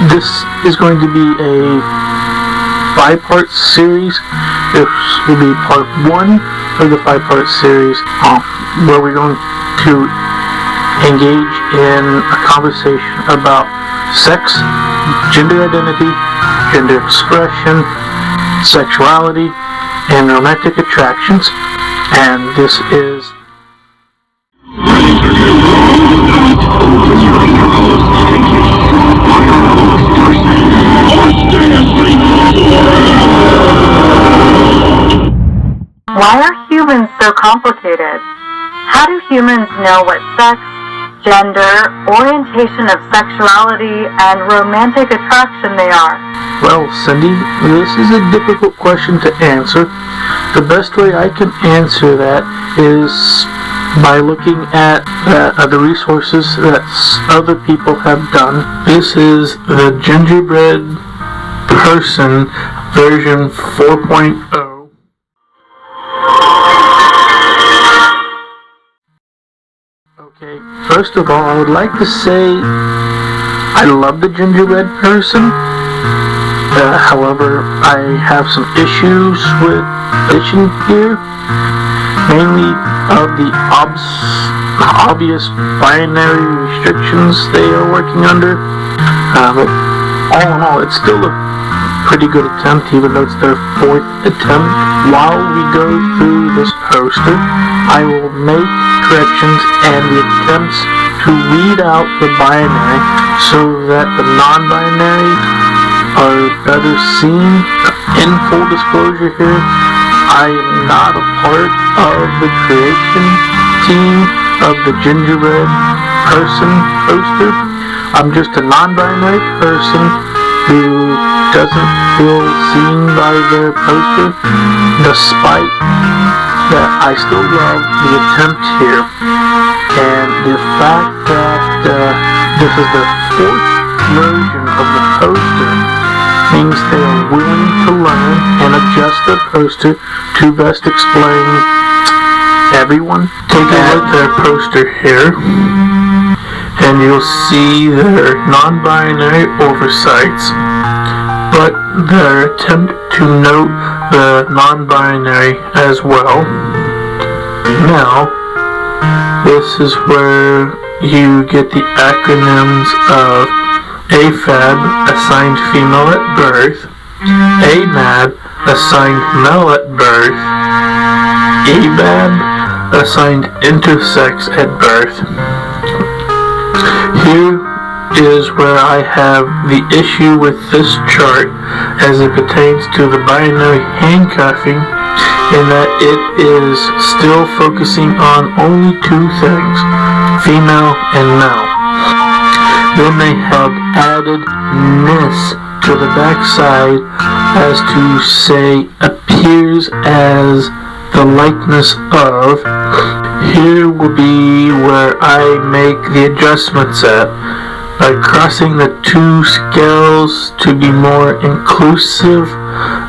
This is going to be a 5-part series. This will be part 1 of the 5-part series, where we're going to engage in a conversation about sex, gender identity, gender expression, sexuality, and romantic attractions. And this is Why are humans so complicated? How do humans know what sex, gender, orientation of sexuality, and romantic attraction they are? Well, Cindy, this is a difficult question to answer. The best way I can answer that is by looking at the resources that other people have done. This is the Gingerbread Person version 4.0. Okay, first of all, I would like to say I love the Gingerbread Person. However, I have some issues with edition here, mainly of the obvious binary restrictions they are working under. But all in all, it's still a pretty good attempt, even though it's their 4th attempt. While we go through this poster, I will make corrections and the attempts to read out the binary so that the non-binary are better seen. In full disclosure here, I am not a part of the creation team of the Gingerbread Person poster. I'm just a non-binary person who doesn't feel seen by their poster, despite that I still love the attempt here. And the fact that this is the 4th version of the poster means they are willing to learn and adjust the poster to best explain everyone. Take a look at their poster here, and you'll see their non-binary oversights, but their attempt to note the non-binary as well. Now, this is where you get the acronyms of AFAB, assigned female at birth, AMAB, assigned male at birth, ABAB, assigned intersex at birth. Here is where I have the issue with this chart as it pertains to the binary handcuffing, in that it is still focusing on only 2 things, female and male. Then they have added "ness" to the backside as to say appears as the likeness of. Here will be where I make the adjustments at, by crossing the 2 scales to be more inclusive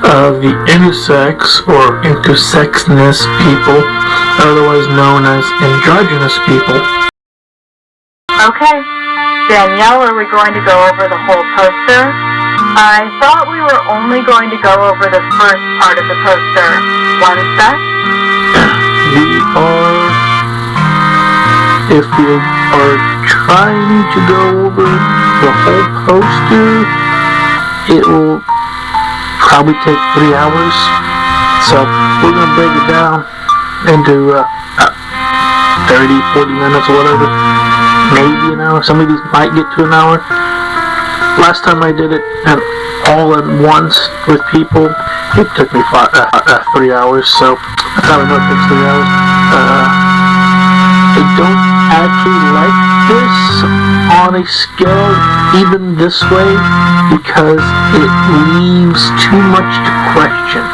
of the intersex or intersexness people, otherwise known as androgynous people. Okay, Danielle, are we going to go over the whole poster? I thought we were only going to go over the first part of the poster. One sec. If we are trying to go over the whole poster, it will probably take 3 hours. So we're going to break it down into 30, 40 minutes or whatever. Maybe an hour. Some of these might get to an hour. Last time I did it all at once with people, it took me 3 hours. So that's how I know it takes 3 hours. I don't actually like this on a scale even this way because it leaves too much to question.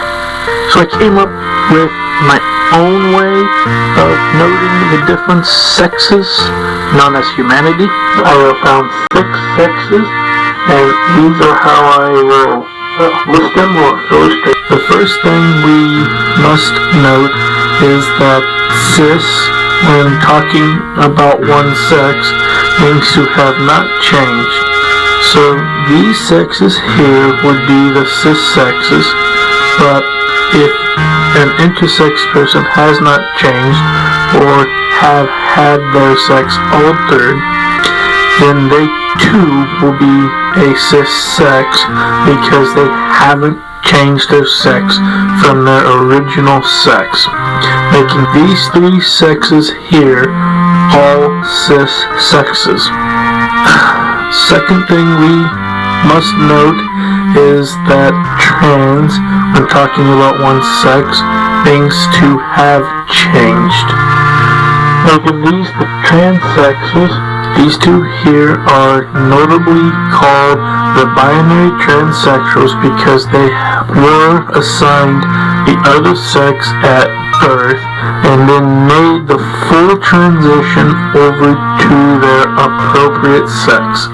So I came up with my own way of noting the different sexes known as humanity. I have found 6 sexes, and these are how I will list them or illustrate. The first thing we must note is that cis, when talking about one sex, means to have not changed. So these sexes here would be the cis sexes, but if an intersex person has not changed or have had their sex altered, then they too will be a cis sex because they haven't changed their sex from their original sex, making these three sexes here all cis sexes. Second thing we must note is that trans, when talking about one's sex, means to have changed. Making these the trans sexes, these two here are notably called the binary transsexuals because they were assigned the other sex at birth and then made the full transition over to their appropriate sex.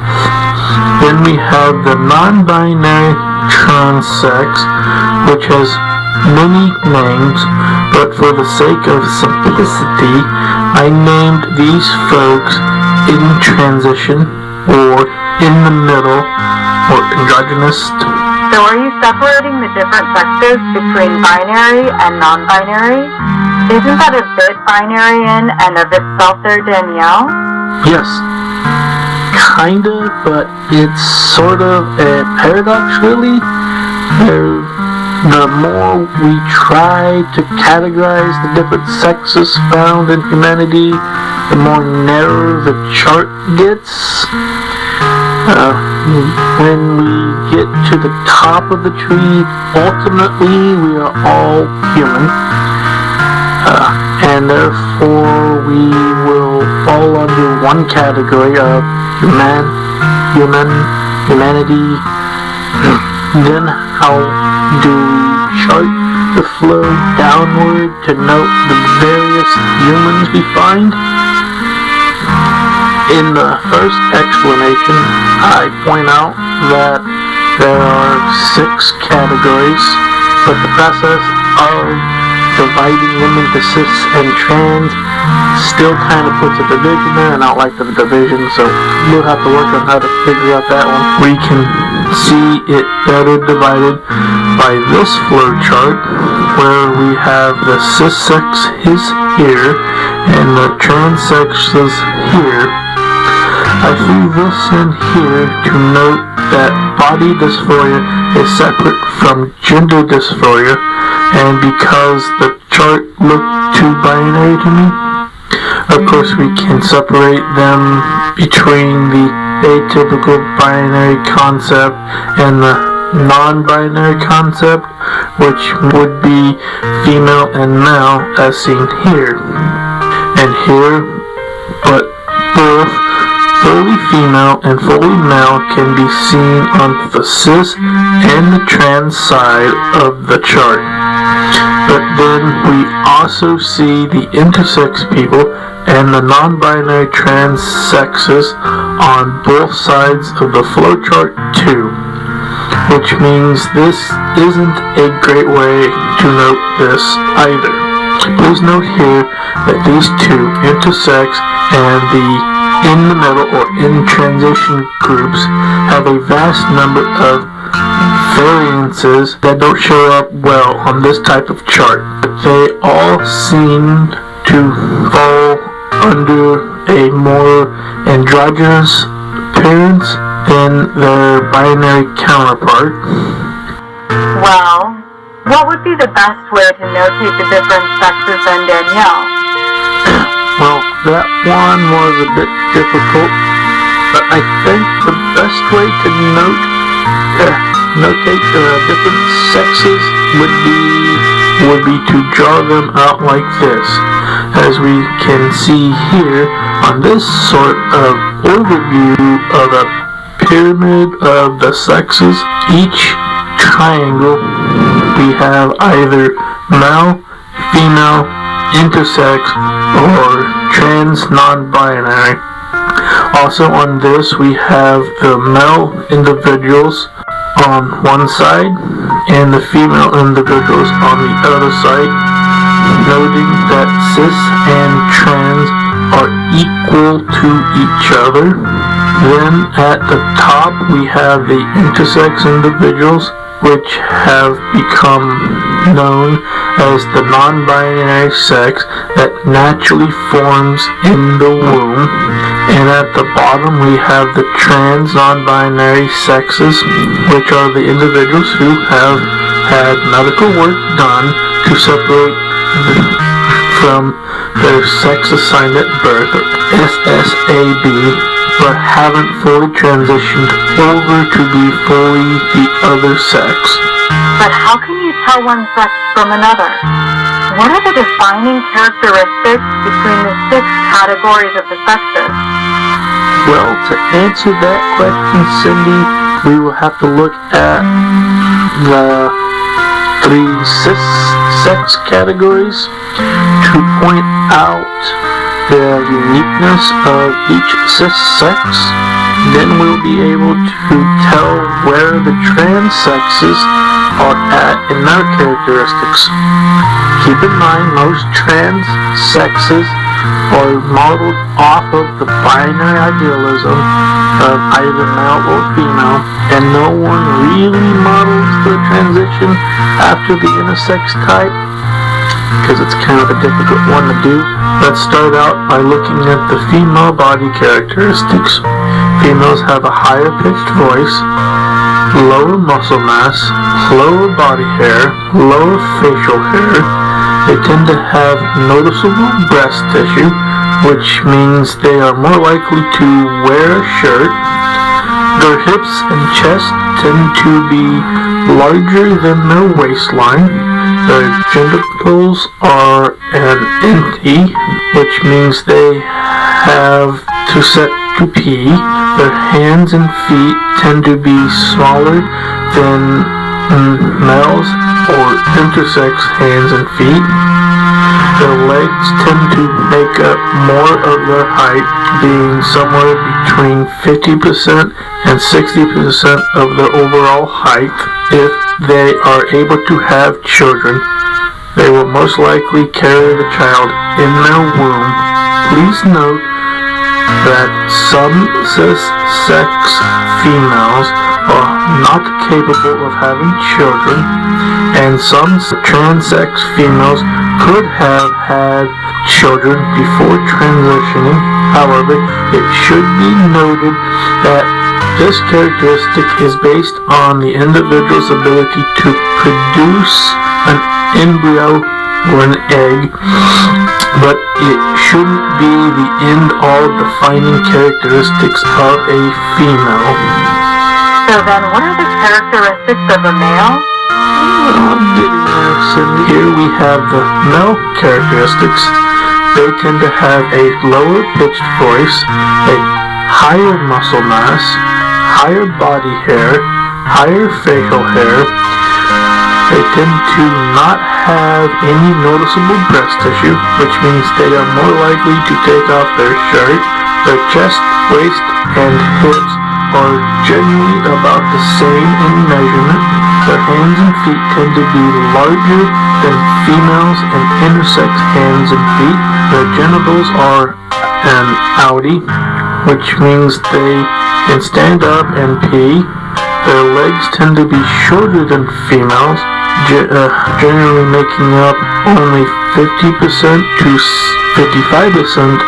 Then we have the non-binary transex, which has many names, but for the sake of simplicity, I named these folks in transition, or in the middle, or androgynous. So are you separating the different sexes between binary and non-binary? Isn't that a bit binary in and of itself there, Danielle? Yes. Kinda, but it's sort of a paradox, really. The more we try to categorize the different sexes found in humanity, the more narrow the chart gets. When we get to the top of the tree, ultimately we are all human, and therefore we will fall under one category of humanity. Then how do we chart the flow downward to note the various humans we find? In the first explanation, I point out that there are 6 categories, but the process of dividing them into cis and trans still kind of puts a division there, and I don't like the division, so we'll have to work on how to figure out that one. We can see it better divided by this flow chart, where we have the cis sexes here and the trans sexes here. I threw this in here to note that body dysphoria is separate from gender dysphoria, and because the chart looked too binary to me, of course we can separate them between the atypical binary concept and the non-binary concept, which would be female and male as seen here and here, but both fully female and fully male can be seen on the cis and the trans side of the chart. But then we also see the intersex people and the non-binary trans sexes on both sides of the flowchart too, which means this isn't a great way to note this either. Please note here that these two, intersex and the in the middle or in transition groups, have a vast number of variances that don't show up well on this type of chart. They all seem to fall under a more androgynous appearance than their binary counterpart. Well, what would be the best way to notate the different sexes then, Danielle? Well, that one was a bit difficult, but I think the best way to notate the different sexes would be to draw them out like this. As we can see here on this sort of overview of a pyramid of the sexes, each triangle we have either male, female, intersex, or trans non-binary. Also on this we have the male individuals on one side and the female individuals on the other side, noting that cis and trans are equal to each other. Then at the top we have the intersex individuals, which have become known as the non-binary sex that naturally forms in the womb. And at the bottom we have the trans non-binary sexes, which are the individuals who have had medical work done to separate from their sex assigned at birth, or SSAB, but haven't fully transitioned over to be fully the other sex. But how can you tell one sex from another? What are the defining characteristics between the 6 categories of the sexes? Well, to answer that question, Cindy, we will have to look at the 3 cis-sex categories to point out the uniqueness of each cis-sex. Then we'll be able to tell where the trans sexes are at in their characteristics. Keep in mind, most trans sexes are modeled off of the binary idealism of either male or female, and no one really models the transition after the intersex type, because it's kind of a difficult one to do. Let's start out by looking at the female body characteristics. Females have a higher pitched voice, lower muscle mass, lower body hair, lower facial hair. They tend to have noticeable breast tissue, which means they are more likely to wear a shirt. Their hips and chest tend to be larger than their waistline. Their genitals are an inti, which means they have to set to pee. Their hands and feet tend to be smaller than males or intersex hands and feet. Their legs tend to make up more of their height, being somewhere between 50% and 60% of their overall height. If they are able to have children, they will most likely carry the child in their womb. Please note that some cis-sex females are not capable of having children, and some trans-sex females could have had children before transitioning. However, it should be noted that this characteristic is based on the individual's ability to produce an embryo or an egg, but it shouldn't be the end-all defining characteristics of a female. So then, what are the characteristics of a male? I'm getting there, Cindy. Here we have the male characteristics. They tend to have a lower pitched voice, a higher muscle mass, higher body hair, higher facial hair. They tend to not have any noticeable breast tissue, which means they are more likely to take off their shirt. Their chest, waist, and hips are generally about the same in measurement. Their hands and feet tend to be larger than females and intersex hands and feet. Their genitals are an outie, which means they can stand up and pee. Their legs tend to be shorter than females, generally making up only 50% to 55%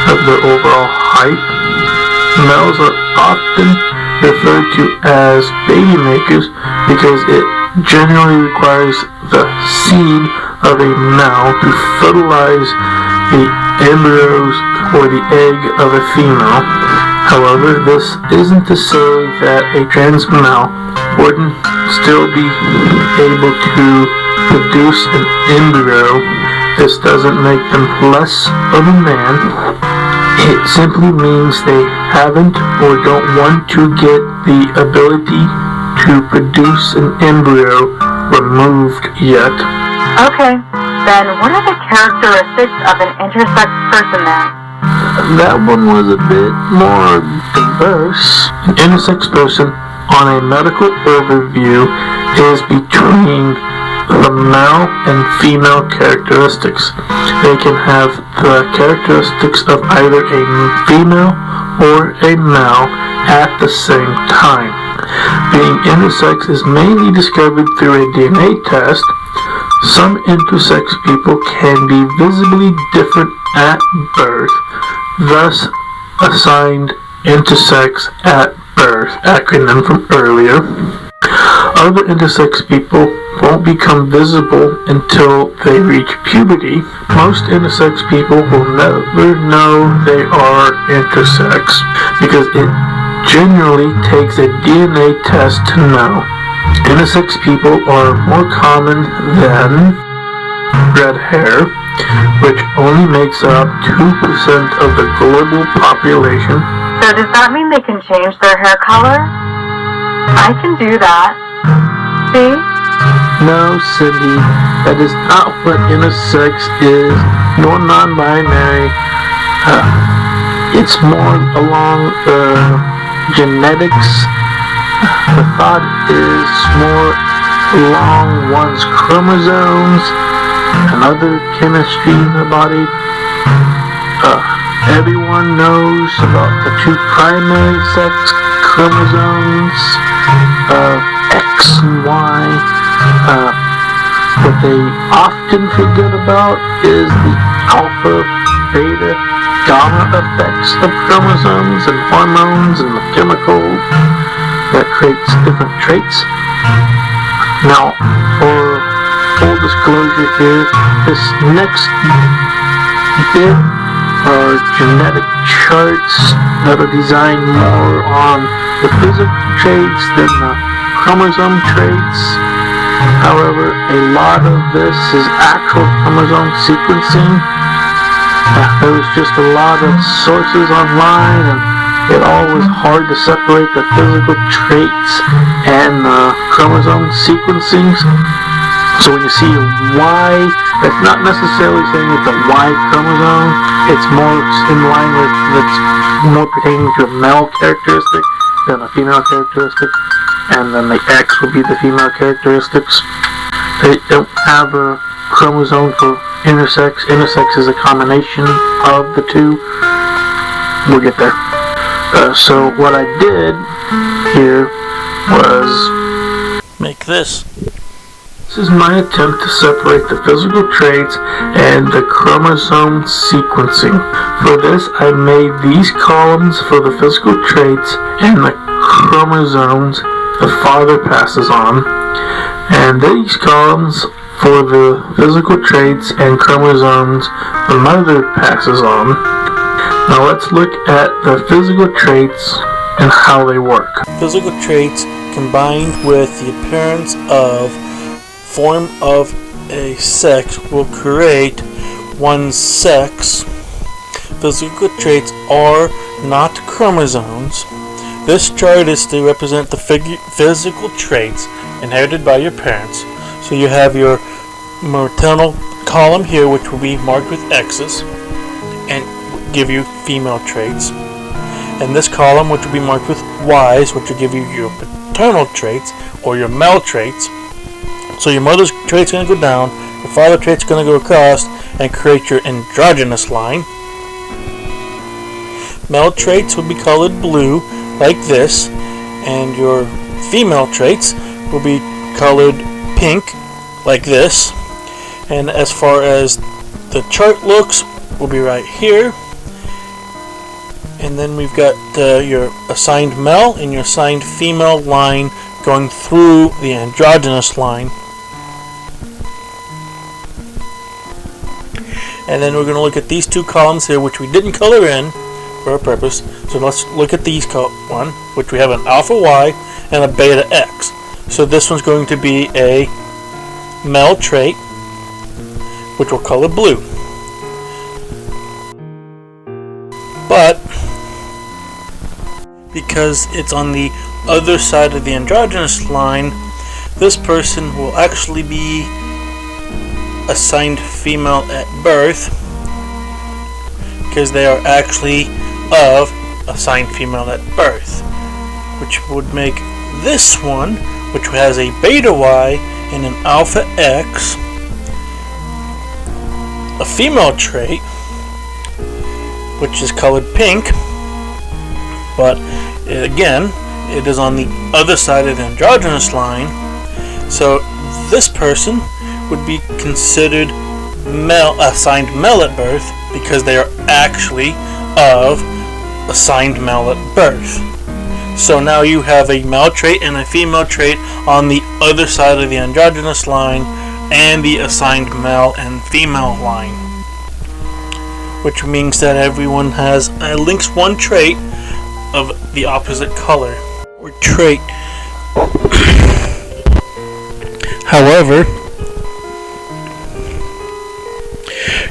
of their overall height. Males are often referred to as baby makers because it generally requires the seed of a male to fertilize the embryos or the egg of a female. However, this isn't to say that a trans male wouldn't still be able to produce an embryo. This doesn't make them less of a man. It simply means they haven't or don't want to get the ability to produce an embryo removed yet. Okay, then what are the characteristics of an intersex person then? That one was a bit more diverse. An intersex person on a medical overview is between the male and female characteristics. They can have the characteristics of either a female or a male at the same time. Being intersex is mainly discovered through a DNA test. Some intersex people can be visibly different at birth, thus assigned intersex at birth, acronym from earlier. Other intersex people won't become visible until they reach puberty. Most intersex people will never know they are intersex because it generally takes a DNA test to know. Intersex people are more common than red hair, which only makes up 2% of the global population. So does that mean they can change their hair color? I can do that. See? No, Cindy, that is not what intersex is, nor non-binary. It's more along the genetics. The thought is more along one's chromosomes and other chemistry in the body. Everyone knows about the two primary sex chromosomes, X and Y. What they often forget about is the alpha, beta, gamma effects of chromosomes and hormones and the chemicals that creates different traits. Now, for full disclosure here, this next bit are genetic charts that are designed more on the physical traits than the chromosome traits. However, a lot of this is actual chromosome sequencing. There was just a lot of sources online, and it all was hard to separate the physical traits and the chromosome sequencing. So when you see a Y, that's not necessarily saying it's a Y chromosome. It's more in line with, it's more pertaining to a male characteristic than a female characteristic. And then the X would be the female characteristics. They don't have a chromosome for intersex. Intersex is a combination of the two. We'll get there. So what I did here was make this. This is my attempt to separate the physical traits and the chromosome sequencing. For this, I made these columns for the physical traits and the chromosomes the father passes on, and these columns for the physical traits and chromosomes the mother passes on. Now let's look at the physical traits and how they work. Physical traits combined with the appearance of form of a sex will create one's sex. Physical traits are not chromosomes. This chart is to represent the physical traits inherited by your parents. So you have your maternal column here, which will be marked with X's and give you female traits. And this column, which will be marked with Y's, which will give you your paternal traits or your male traits. So your mother's trait's going to go down, your father's trait's going to go across and create your androgynous line. Male traits will be colored blue, like this, and your female traits will be colored pink, like this. And as far as the chart looks, will be right here. And then we've got your assigned male and your assigned female line going through the androgynous line. And then we're going to look at these two columns here, which we didn't color in for a purpose. So let's look at these one, which we have an alpha Y and a beta X. So this one's going to be a male trait, which we'll color blue. But because it's on the other side of the androgynous line, this person will actually be assigned female at birth, because they are actually of assigned female at birth, which would make this one, which has a beta Y and an alpha X, a female trait, which is colored pink, but again, it is on the other side of the androgynous line, so this person would be considered male, assigned male at birth, because they are actually of assigned male at birth. So now you have a male trait and a female trait on the other side of the androgynous line and the assigned male and female line, which means that everyone has at least one trait of the opposite color or trait. However,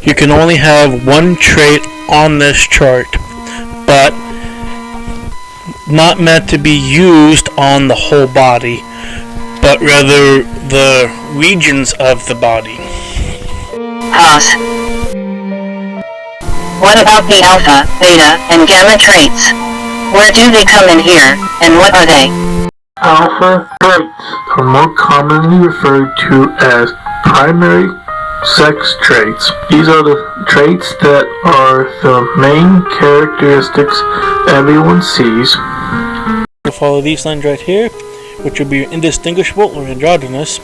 you can only have one trait on this chart, but not meant to be used on the whole body, but rather the regions of the body. Pause. What about the alpha, beta, and gamma traits? Where do they come in here, and what are they? Alpha traits are more commonly referred to as primary sex traits. These are the traits that are the main characteristics everyone sees. We'll follow these lines right here, which will be indistinguishable or androgynous,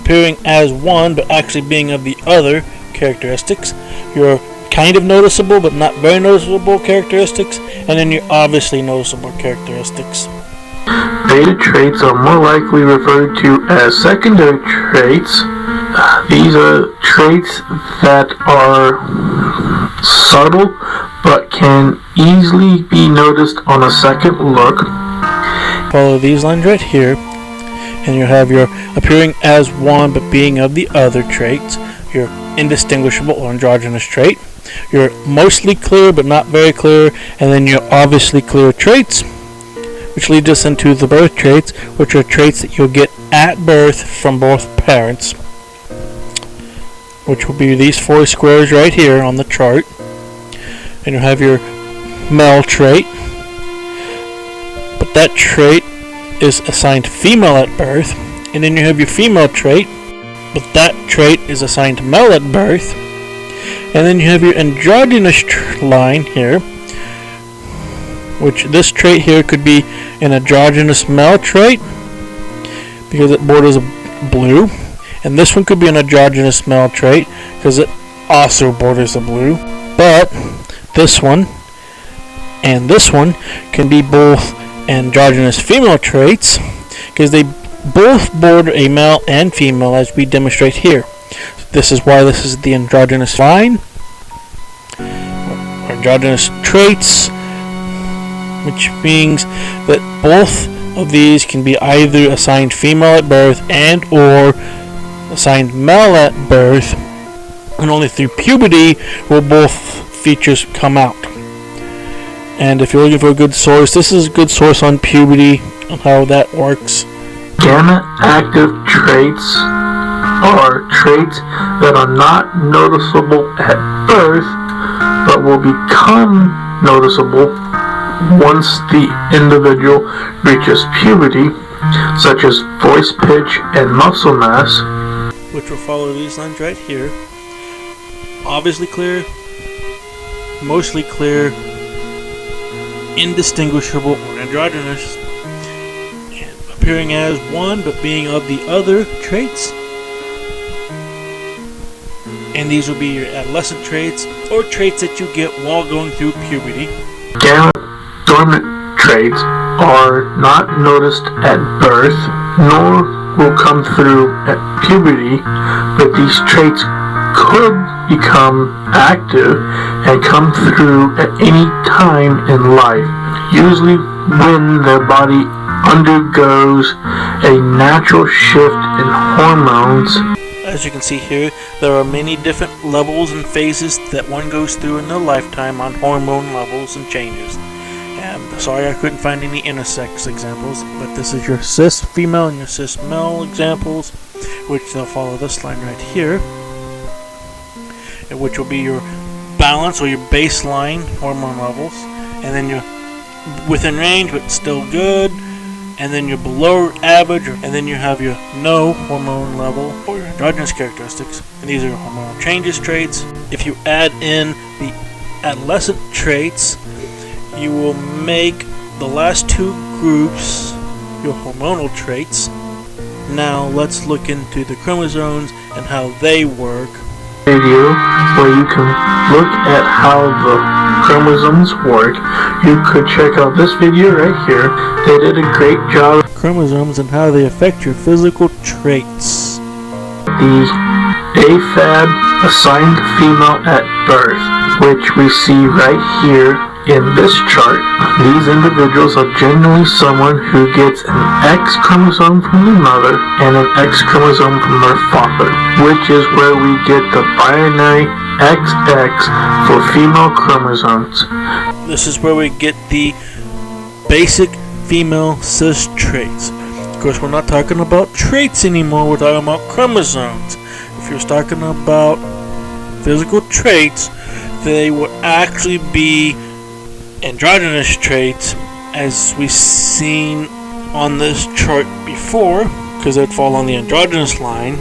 appearing as one but actually being of the other characteristics, your kind of noticeable but not very noticeable characteristics, and then your obviously noticeable characteristics. Beta traits are more likely referred to as secondary traits. These are traits that are subtle but can easily be noticed on a second look. Follow these lines right here, and you have your appearing as one but being of the other traits, your indistinguishable or androgynous trait, your mostly clear but not very clear, and then your obviously clear traits, which leads us into the birth traits, which are traits that you'll get at birth from both parents, which will be these four squares right here on the chart. And you'll have your male trait, but that trait is assigned female at birth. And then you have your female trait, but that trait is assigned male at birth. And then you have your androgynous line here, which this trait here could be an androgynous male trait because it borders blue, and this one could be an androgynous male trait because it also borders the blue. But this one and this one can be both androgynous female traits because they both border a male and female, as we demonstrate here. This is why this is the androgynous line, or androgynous traits, which means that both of these can be either assigned female at birth and or assigned male at birth, and only through puberty will both features come out. And if you're looking for a good source, this is a good source on puberty, on how that works. Gamma active traits are traits that are not noticeable at birth, but will become noticeable once the individual reaches puberty, such as voice pitch and muscle mass, which will follow these lines right here. Obviously clear, mostly clear, indistinguishable or androgynous, and appearing as one but being of the other traits. And these will be your adolescent traits or traits that you get while going through puberty. Gamma dormant traits are not noticed at birth, nor will come through at puberty, but these traits could become active and come through at any time in life, usually when their body undergoes a natural shift in hormones. As you can see here, there are many different levels and phases that one goes through in their lifetime on hormone levels and changes. And sorry I couldn't find any intersex examples, but this is your cis female and your cis male examples, which they'll follow this line right here, which will be your balance or your baseline hormone levels, and then you're within range but still good, and then you're below average, and then you have your no hormone level or your androgynous characteristics, and these are your hormonal changes traits. If you add in the adolescent traits, you will make the last two groups your hormonal traits. Now let's look into the chromosomes and how they work. Video where you can look at how the chromosomes work. You could check out this video right here. They did a great job. Chromosomes and how they affect your physical traits. The AFAB assigned female at birth, which we see right here in this chart. These individuals are generally someone who gets an X chromosome from their mother and an X chromosome from their father, which is where we get the binary XX for female chromosomes. This is where we get the basic female cis traits. Of course, we're not talking about traits anymore, we're talking about chromosomes. If you're talking about physical traits, they would actually be androgynous traits, as we've seen on this chart before, because they'd fall on the androgynous line.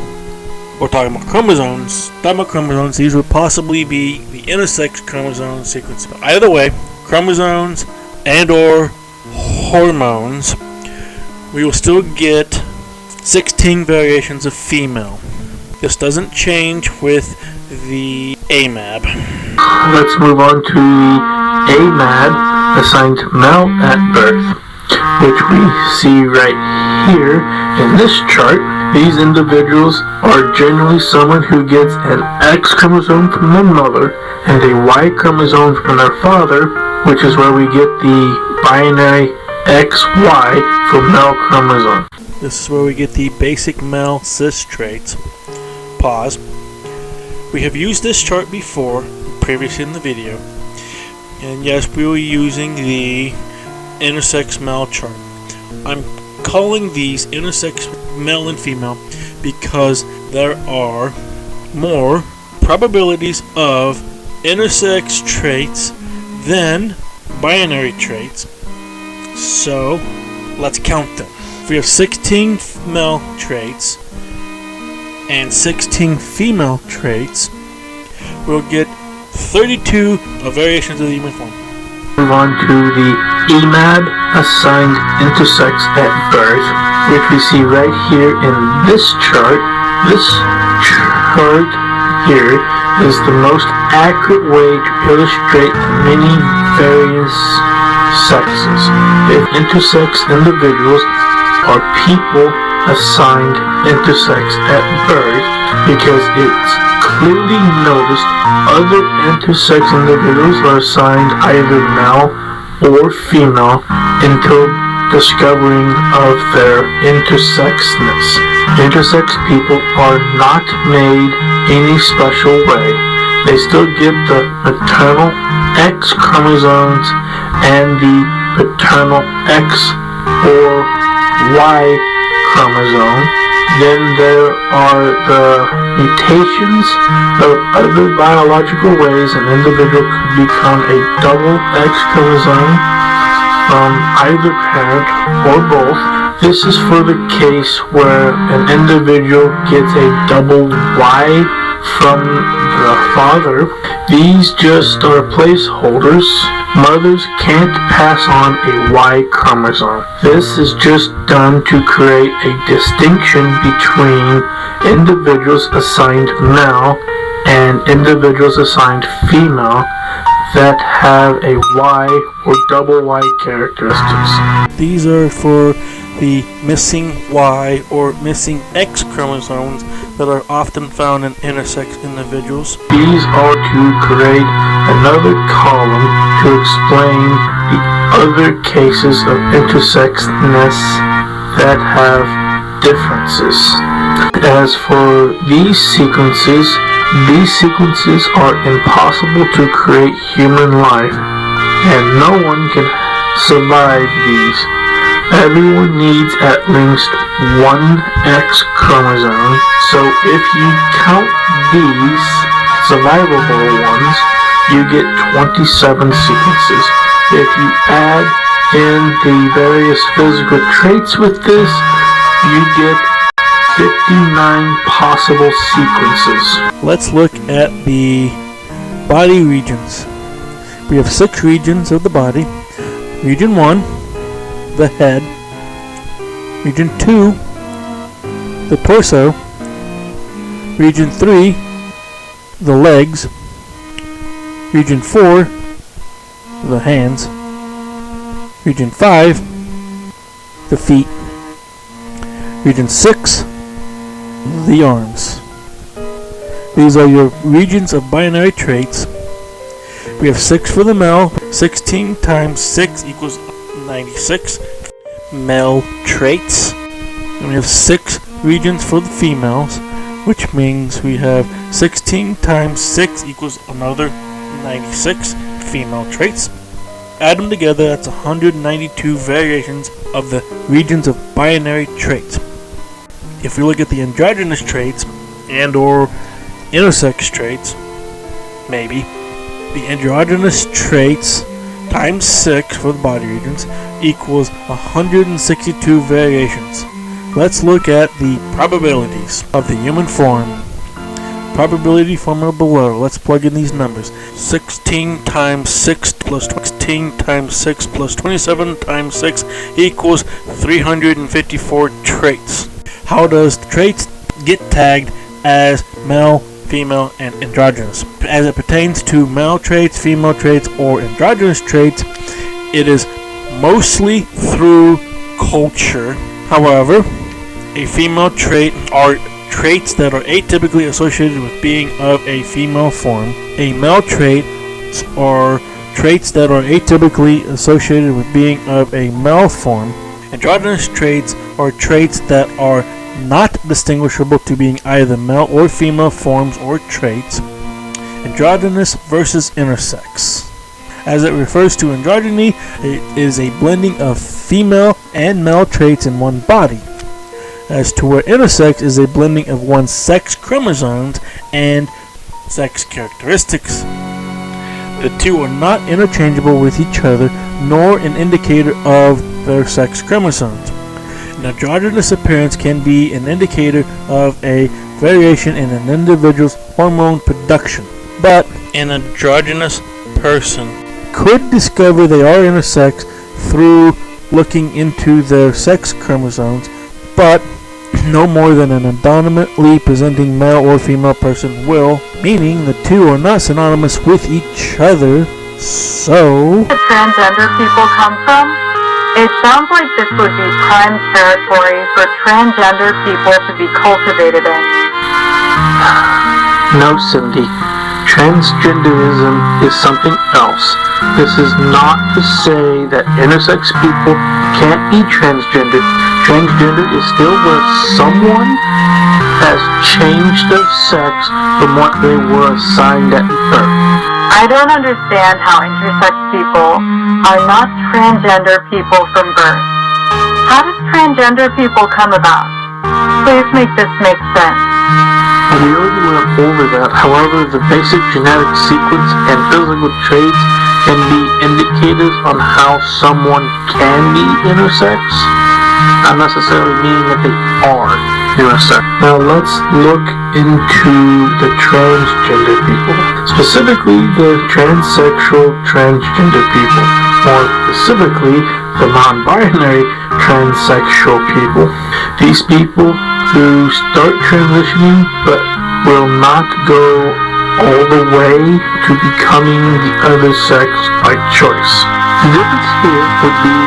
We're talking about chromosomes. These would possibly be the intersex chromosome sequence. But either way, chromosomes and or hormones, we will still get 16 variations of female. This doesn't change with the AMAB. Let's move on to the AMAB assigned male at birth, which we see right here in this chart. These individuals are generally someone who gets an X chromosome from their mother and a Y chromosome from their father, which is where we get the binary XY for male chromosome. This is where we get the basic male cis traits. Pause. We have used this chart before, previously in the video, and yes, we were using the intersex male chart. I'm calling these intersex male and female because there are more probabilities of intersex traits than binary traits. So let's count them. If we have 16 male traits and 16 female traits, we'll get 32 variations of the human form. Move on to the EMAD assigned intersex at birth, which we see right here in this chart. This chart here is the most accurate way to illustrate the many various sexes. If intersex individuals are people assigned intersex at birth, because it's clearly noticed other intersex individuals are assigned either male or female until discovering of their intersexness. Intersex people are not made any special way. They still get the maternal X chromosomes and the paternal X or Y chromosome. Then there are the mutations of other biological ways an individual could become a double X chromosome from either parent or both. This is for the case where an individual gets a double Y from the father. These just are placeholders. Mothers can't pass on a Y chromosome. This is just done to create a distinction between individuals assigned male and individuals assigned female that have a Y or double Y characteristics. These are for the missing Y or missing X chromosomes that are often found in intersex individuals. These are to create another column to explain the other cases of intersexness that have differences. As for these sequences are impossible to create human life, and no one can survive these. Everyone needs at least one X chromosome, so if you count these survivable ones, you get 27 sequences. If you add in the various physical traits with this, you get 59 possible sequences. Let's look at the body regions. We have 6 regions of the body. Region 1, the head. Region 2, the torso. Region 3, the legs. Region 4, the hands. Region 5, the feet. Region 6, the arms. These are your regions of binary traits. We have 6 for the male. 16 times 6 equals 96 male traits. And we have 6 regions for the females, which means we have 16 times 6 equals another 96 female traits. Add them together, that's 192 variations of the regions of binary traits. If we look at the androgynous traits and or intersex traits, maybe, the androgynous traits times 6 for the body regions equals 162 variations. Let's look at the probabilities of the human form. Probability formula below. Let's plug in these numbers. 16 times 6 plus 16 times 6 plus 27 times 6 equals 354 traits. How does traits get tagged as male, female, and androgynous? As it pertains to male traits, female traits, or androgynous traits, it is mostly through culture. However, a female trait are traits that are atypically associated with being of a female form. A male trait are traits that are atypically associated with being of a male form. Androgynous traits are traits that are not distinguishable to being either male or female forms or traits. Androgynous versus intersex. As it refers to androgyny, it is a blending of female and male traits in one body. As to where intersex is a blending of one's sex chromosomes and sex characteristics. The two are not interchangeable with each other, nor an indicator of their sex chromosomes. An androgynous appearance can be an indicator of a variation in an individual's hormone production, but an androgynous person could discover they are intersex through looking into their sex chromosomes, but no more than an anonymally presenting male or female person will, meaning the two are not synonymous with each other. So, where transgender people come from? It sounds like this would be prime territory for transgender people to be cultivated in. No, Cindy. Transgenderism is something else. This is not to say that intersex people can't be transgender. Transgender is still where someone has changed their sex from what they were assigned at birth. I don't understand how intersex people are not transgender people from birth. How does transgender people come about? Please make this make sense. We already went over that. However, the basic genetic sequence and physical traits can be indicators on how someone can be intersex, not necessarily meaning that they are intersex. Now let's look into the transgender people, specifically the transsexual transgender people, more specifically the non-binary transsexual people. These people who start transitioning but will not go all the way to becoming the other sex by choice. The difference here would be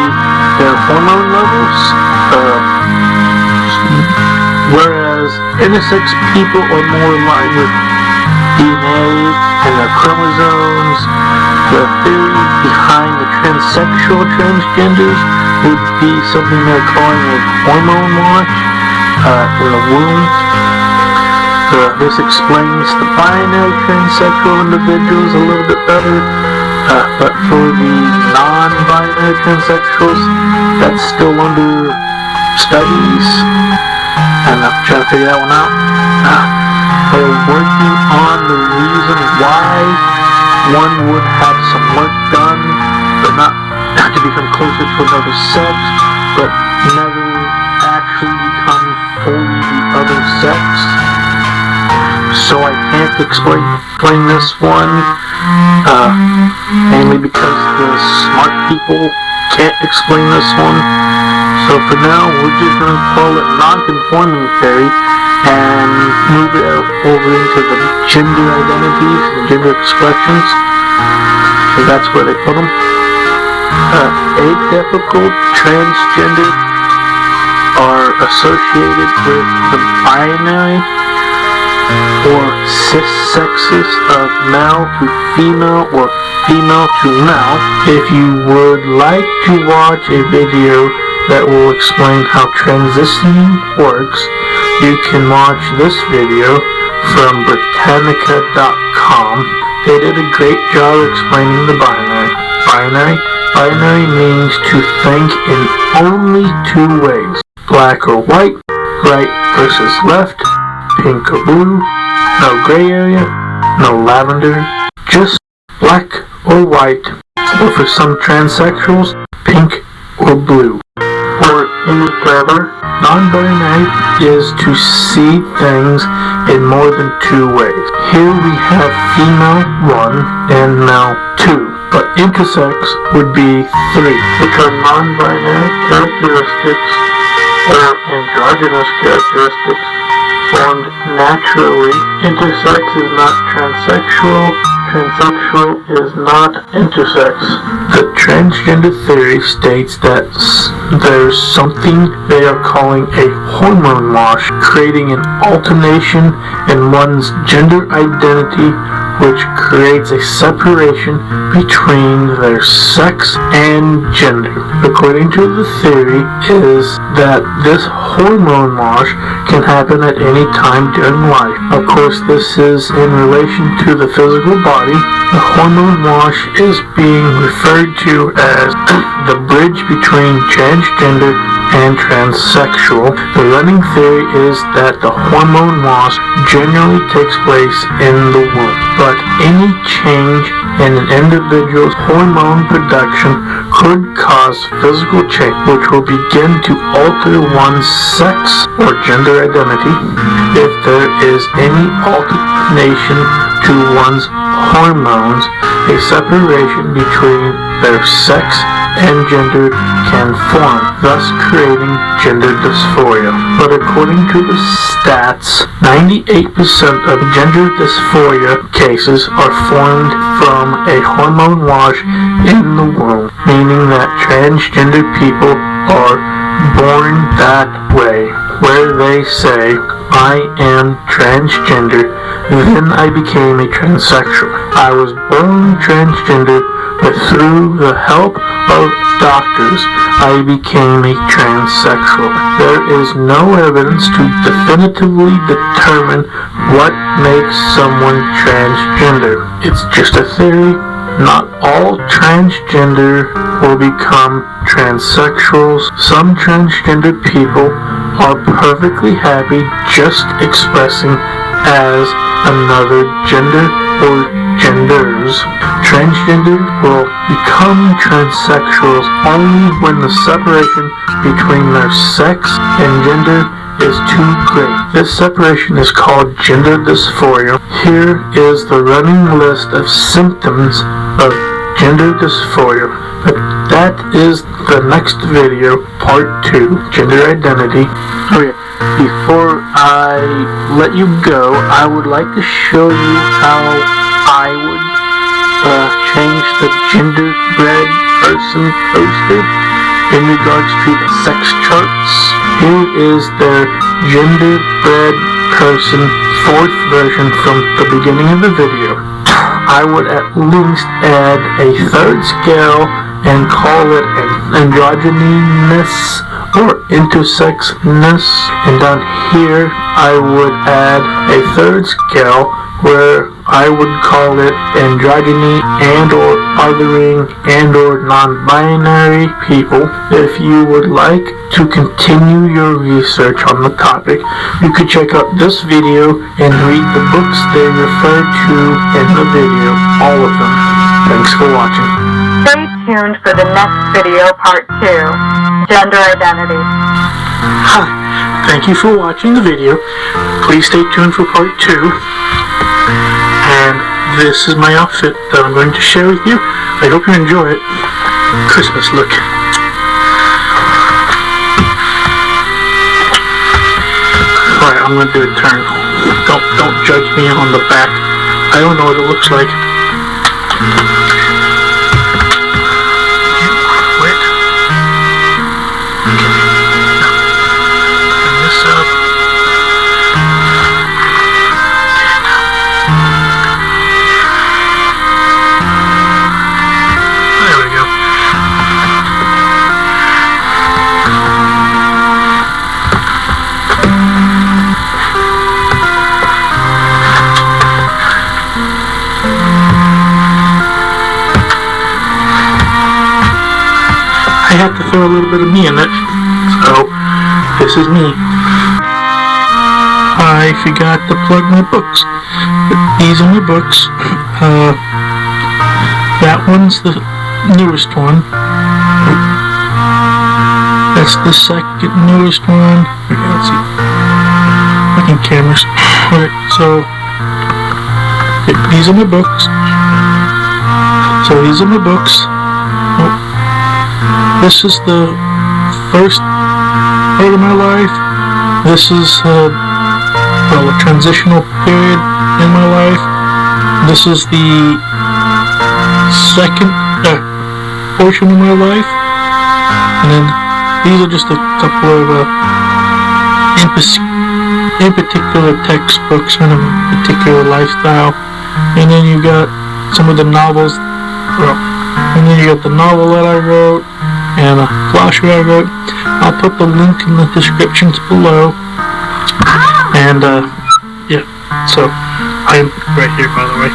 their hormone levels, whereas intersex people are more aligned with DNA and their chromosomes. The theory behind the transsexual transgenders would be something they're calling a hormone launch in the womb. This explains the binary transsexual individuals a little bit better, but for the non-binary transsexuals, that's still under studies, and I'm trying to figure that one out. They're working on the reason why one would have some work done, but not to become closer to another sex, but never actually become fully the other sex. So I can't explain this one, mainly because the smart people can't explain this one. So for now, we're just going to call it non-conforming theory and move it over into the gender identities and gender expressions. So that's where they put them. Atypical transgender are associated with the binary or cis sexes of male to female or female to male. If you would like to watch a video that will explain how transitioning works, you can watch this video from Britannica.com. They did a great job explaining the binary. Binary means to think in only two ways. Black or white, right versus left, pink or blue, no gray area, no lavender, just black or white, or for some transsexuals, pink or blue. Or any clever, non-binary is to see things in more than two ways. Here we have female 1 and male 2. But intersex would be 3, because non-binary characteristics or androgynous characteristics formed naturally. Intersex is not transsexual. Transsexual is not intersex. The transgender theory states that there's something they are calling a hormone wash, creating an alternation in one's gender identity, which creates a separation between their sex and gender. According to the theory is that this hormone wash can happen at any time during life. Of course, this is in relation to the physical body. The hormone wash is being referred to as the bridge between transgender and transsexual. The running theory is that the hormone wash generally takes place in the womb, but any change in an individual's hormone production could cause physical change, which will begin to alter one's sex or gender identity. If there is any alteration to one's hormones, a separation between their sex and gender can form, thus creating gender dysphoria. But according to the stats, 98% of gender dysphoria cases are formed from a hormone wash in the womb, meaning that transgender people are born that way, where they say, I am transgender, then I became a transsexual. I was born transgender, but through the help of doctors, I became a transsexual. There is no evidence to definitively determine what makes someone transgender. It's just a theory. Not all transgender will become transsexuals. Some transgender people are perfectly happy just expressing as another gender or genders. Transgender will become transsexuals only when the separation between their sex and gender is too great. This separation is called gender dysphoria. Here is the running list of symptoms of gender dysphoria. But that is the next video, part 2, gender identity. Okay, before I let you go, I would like to show you how I would change the genderbread person poster in regards to the sex charts. Here is the genderbread person 4th version from the beginning of the video. I would at least add a 3rd scale and call it an androgynous or intersexness, and down here I would add a 3rd scale where I would call it androgyny and or othering and or non-binary people. If you would like to continue your research on the topic, you could check out this video and read the books they refer to in the video, all of them. Thanks for watching. Stay tuned for the next video, part 2, gender identity. Hi, thank you for watching the video. Please stay tuned for part 2. And this is my outfit that I'm going to share with you. I hope you enjoy it. Christmas look. Alright, I'm gonna do a turn. Don't judge me on the back. I don't know what it looks like. Wait. Okay. Bring this up. There we go. I have to throw a little bit of me in it, so this is me. I forgot to plug my books. These are my books. That one's the newest one. That's the second newest one. Okay, let's see. Looking cameras. Alright, so these are my books. So these are my books. This is the first part of my life. This is a transitional period in my life. This is the second portion of my life. And then these are just a couple of in particular textbooks on a particular lifestyle. And then you got some of the novels. And then you got the novel that I wrote. And a glossary I wrote. I'll put the link in the descriptions below. And yeah, so I'm right here, by the way.